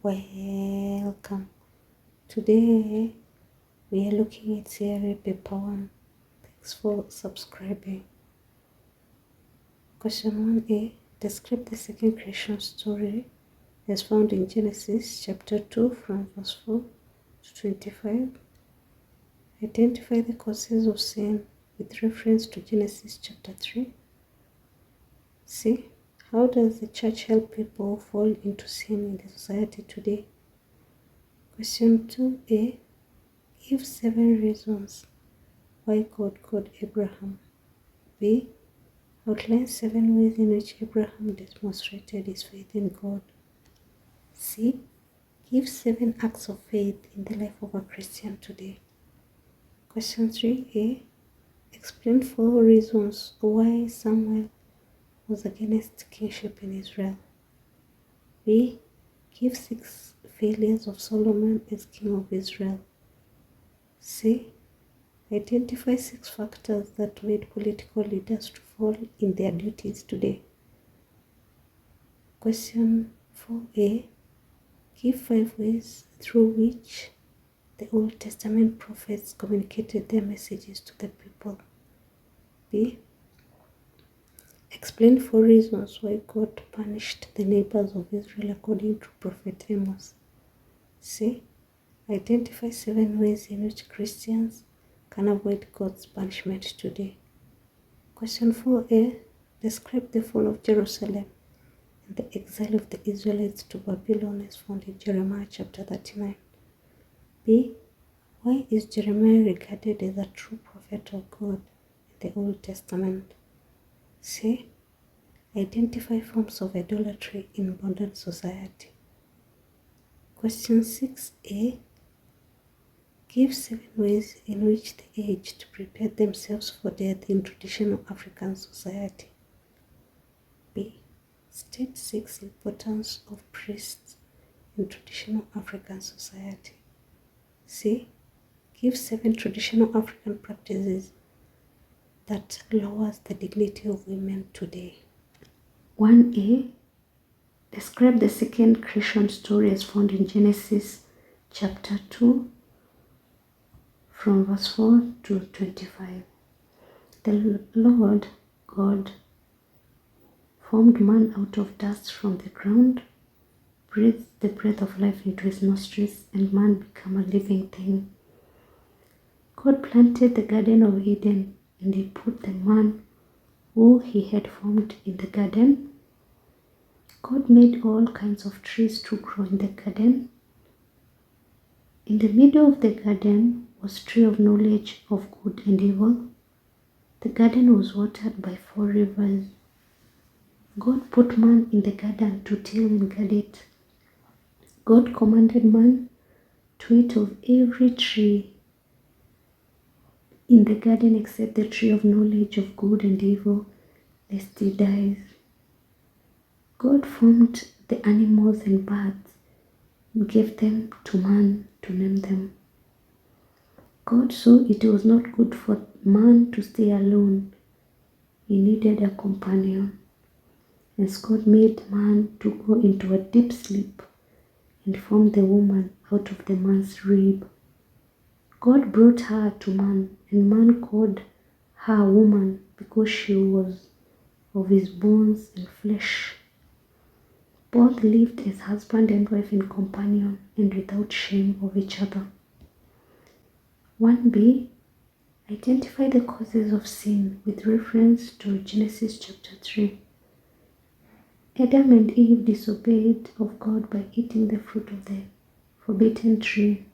Welcome. Today we are looking at C.R.E paper 1. Thanks for subscribing. Question 1a. Describe the second creation story as found in Genesis chapter 2 from verse 4 to 25. Identify the causes of sin with reference to Genesis chapter 3. C. How does the church help people fall into sin in the society today? Question 2a. Give 7 reasons why God called Abraham. B. Outline 7 ways in which Abraham demonstrated his faith in God. C. Give 7 acts of faith in the life of a Christian today. Question 3a. Explain 4 reasons why Samuel was against kingship in Israel. B. Give 6 failures of Solomon as king of Israel. C. Identify 6 factors that made political leaders to fall in their duties today. Question 4a. Give 5 ways through which the Old Testament prophets communicated their messages to the people. B. Explain 4 reasons why God punished the neighbors of Israel according to Prophet Amos. C. Identify 7 ways in which Christians can avoid God's punishment today. Question 4a. Describe the fall of Jerusalem and the exile of the Israelites to Babylon as found in Jeremiah chapter 39. B. Why is Jeremiah regarded as a true prophet of God in the Old Testament? C. Identify forms of idolatry in modern society. Question 6a. Give 7 ways in which the aged prepared themselves for death in traditional African society. B. State 6 importance of priests in traditional African society. C. Give 7 traditional African practices that lowers the dignity of women today. 1a. Describe the second creation story as found in Genesis chapter 2 from verse 4 to 25. The Lord God formed man out of dust from the ground, breathed the breath of life into his nostrils, and man became a living thing. God planted the Garden of Eden, and he put the man who he had formed in the garden. God made all kinds of trees to grow in the garden. In the middle of the garden was tree of knowledge of good and evil. The garden was watered by 4 rivers. God put man in the garden to till and guard it. God commanded man to eat of every tree in the garden except the tree of knowledge of good and evil, lest he dies. God formed the animals and birds and gave them to man to name them. God saw it was not good for man to stay alone. He needed a companion. As God made man to go into a deep sleep and formed the woman out of the man's rib. God brought her to man, and man called her woman because she was of his bones and flesh. Both lived as husband and wife in companion and without shame of each other. 1b. Identify the causes of sin with reference to Genesis chapter 3. Adam and Eve disobeyed of God by eating the fruit of the forbidden tree.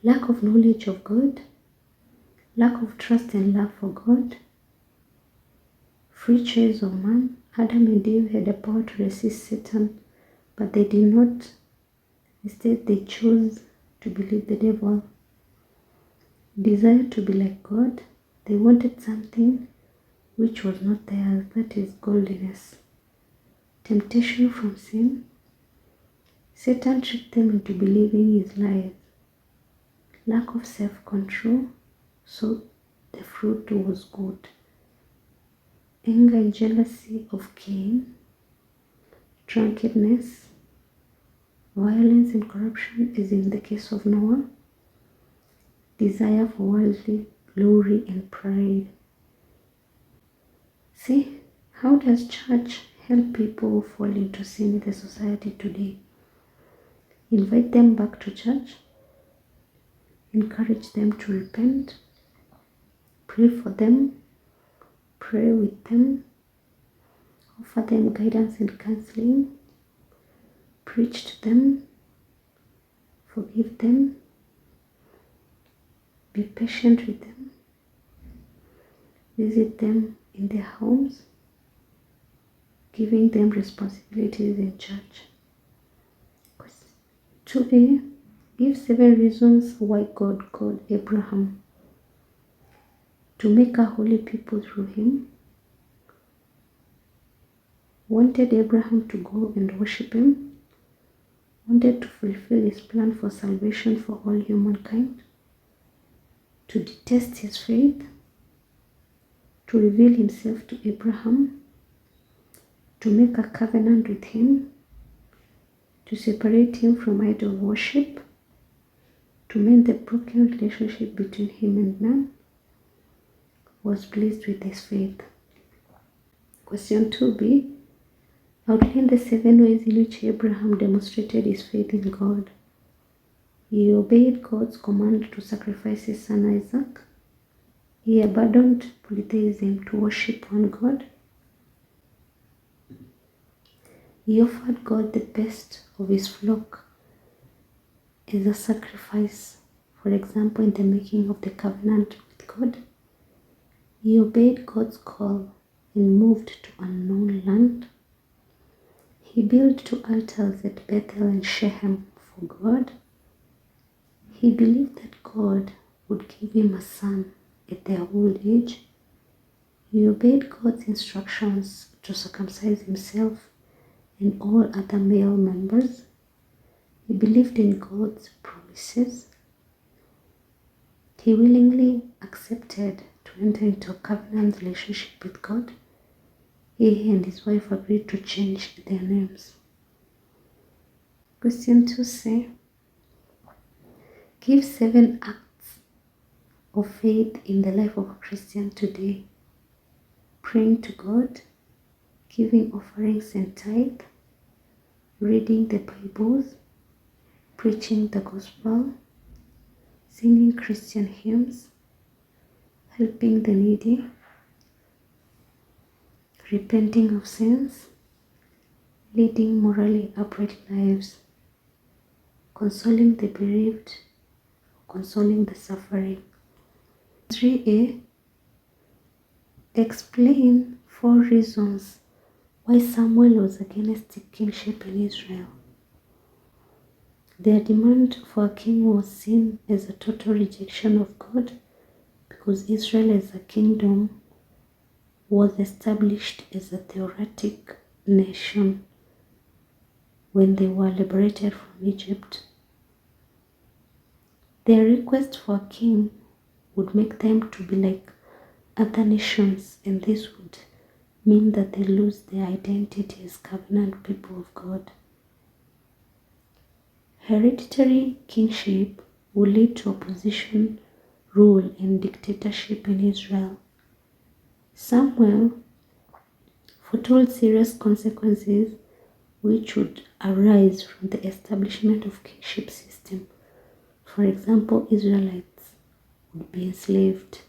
Lack of knowledge of God, lack of trust and love for God, free choice of man. Adam and Eve had the power to resist Satan, but they did not. Instead, they chose to believe the devil. Desire to be like God. They wanted something which was not theirs, that is godliness. Temptation from sin. Satan tricked them into believing his lies. Lack of self-control, so the fruit was good. Anger and jealousy of Cain. Drunkenness. Violence and corruption is in the case of Noah. Desire for worldly glory and pride. See, how does church help people who fall into sin in the society today? Invite them back to church, encourage them to repent, pray for them, pray with them, offer them guidance and counseling, preach to them, forgive them, be patient with them, visit them in their homes, giving them responsibilities in church. 2a, give 7 reasons why God called Abraham to make a holy people through him. Wanted Abraham to go and worship him, wanted to fulfill his plan for salvation for all humankind, to detest his faith, to reveal himself to Abraham, to make a covenant with him, to separate him from idol worship, to mend the broken relationship between him and man, was pleased with his faith. Question 2b, outline the 7 ways in which Abraham demonstrated his faith in God. He obeyed God's command to sacrifice his son Isaac. He abandoned polytheism to worship one God. He offered God the best of his flock as a sacrifice, for example, in the making of the covenant with God. He obeyed God's call and moved to unknown land. He built 2 altars at Bethel and Shechem for God. He believed that God would give him a son at their old age. He obeyed God's instructions to circumcise himself and all other male members. He believed in God's promises. He willingly accepted to enter into a covenant relationship with God. He and his wife agreed to change their names. Question 2c, give 7 acts of faith in the life of a Christian today. Praying to God, giving offerings and tithe, reading the Bibles, preaching the gospel, singing Christian hymns, helping the needy, repenting of sins, leading morally upright lives, consoling the bereaved, consoling the suffering. 3a, explain 4 reasons why Samuel was against kingship in Israel. Their demand for a king was seen as a total rejection of God because Israel as a kingdom was established as a theocratic nation when they were liberated from Egypt. Their request for a king would make them to be like other nations, and this would mean that they lose their identity as covenant people of God. Hereditary kingship will lead to opposition, rule, and dictatorship in Israel. Samuel foretold serious consequences which would arise from the establishment of kingship system. For example, Israelites would be enslaved.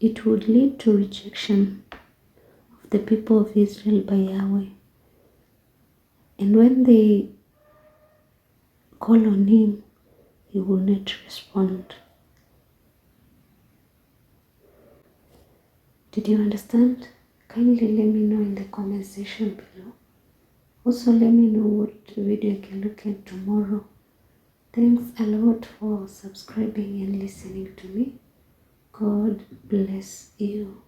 It would lead to rejection of the people of Israel by Yahweh. And when they call on him, he will not respond. Did you understand? Kindly let me know in the comment section below. Also let me know what video I can look at tomorrow. Thanks a lot for subscribing and listening to me. God bless you.